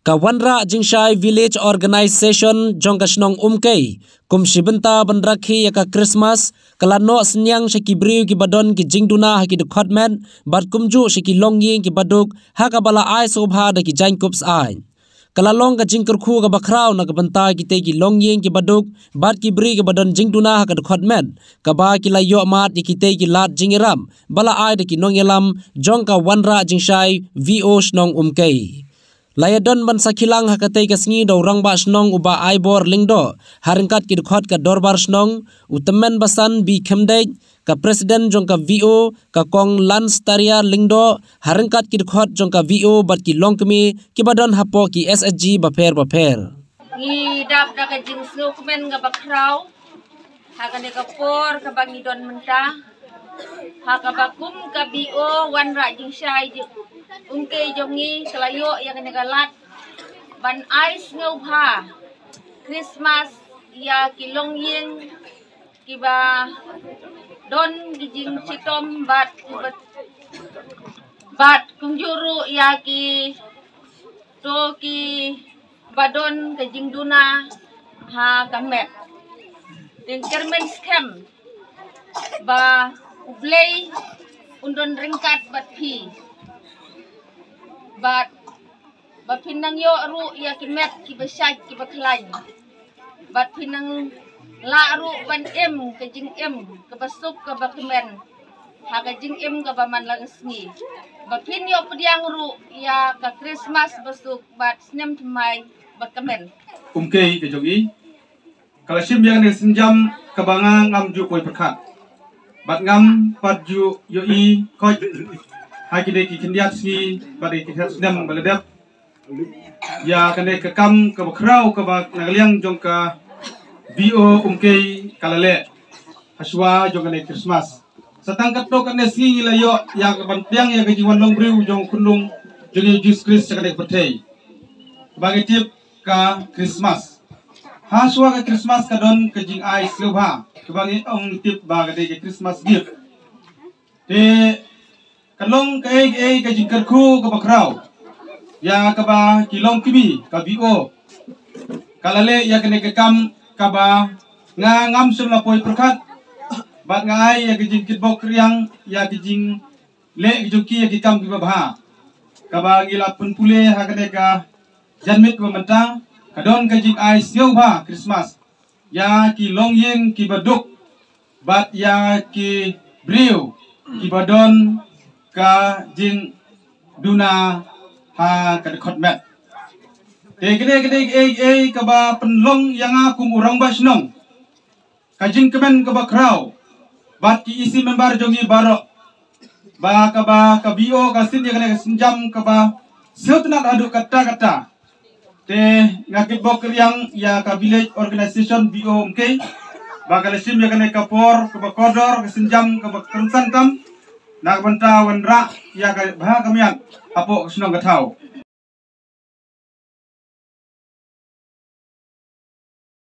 Kawanra Jingshai Village Organization jongka snong umkei kum shibenta bandrakhi yaka Christmas kalano senyang shaki briu ki badon ki jingduna haki dekhotmen bat kumju shaki longying ki baduk hakabala ai sobha da ki jainkups ai kalalong ka jingkurkhu ka bakrau na ka banta ki te ki longying ki baduk bat ki bri ki badon jingduna haka dekhotmen ka ba ki layo mat ki te ki lat jingiram bala ai da ki nongyelam jongka wanra Jingshai VO snong umkei Layadon ban sakilang hakatay kasngi daw rangba snong uba aibor lingdo haringkat ki dukhot ka dorbar snong utamen basan bi khemdej ka president jong ka VO ka kong lans taria lingdo haringkat ki dukhot jong ka VO bat ki longkmi ki badon hapo ki SSG baper Ni dap da ka jing snokmen ga bakraw hakane ka por ka bangidon menta hakabakum ka VO wanra Jingshai Ungkei jongi selayo yang negalat ban ais ngauha Christmas ya kilong ying kiba don gijing citom bat kunjuru ya ki to ki badon gijing duna ha kamet ting kermen scam ba ublei undon ringkat bat pi bat pinang yo ru ya kimet ki besaj ki baklain bat pinang la ru ban em ke jing em ke basuk ke bakmen ha ke jing em ke baman langsni bat pin yo pediang ru ya ke Christmas basuk bat snem thmai bakmen umkei ke jogi kalasim yang ne senjam kabanga ngam ju koi perkhat bat ngam pat ju yo I koi hakide ki kindiat si bari ki sedam baledap ya kane ke kam ke bakrau ke bak nagaliang jong ka VO umkei kalale haswa jong kane Christmas satang kat to kane si layo ya ke bantiang ya ke jiwan long briu jong kunung jong Jesus Christ kane patei bagi tip ka Christmas haswa ka Christmas kadon ke jing ai silba ke bagi ong tip ba ke Christmas gift kalong ke jingkarku ke bakrau ya kaba kilong kimi ka VO kalale ya kene ke kam kaba ngam semla poi perkat bat ngai ya ke jingkit bok riang ya ke jing le juki ya ke kam ki babha kaba gila pun pule ha kene ka janmit ko mentang kadon ke jing ai siau ba Christmas ya ki longyeng ki baduk bat ya ki briu ki badon ka jing duna ha ka khotmet te gede ka ba penlong yang aku urang basnong ka jing kemen ka ba krau bat ki isi member jongi barok ba ka VO ka sin yang senjam ka ba seutna adu kata te ngakit bok yang ya ka village organization VO umkei ba ka sim yang ka por ka ba kodor ka senjam ka ba kersan kam nak banta wanra ya ka bah kamian apo senong ka tau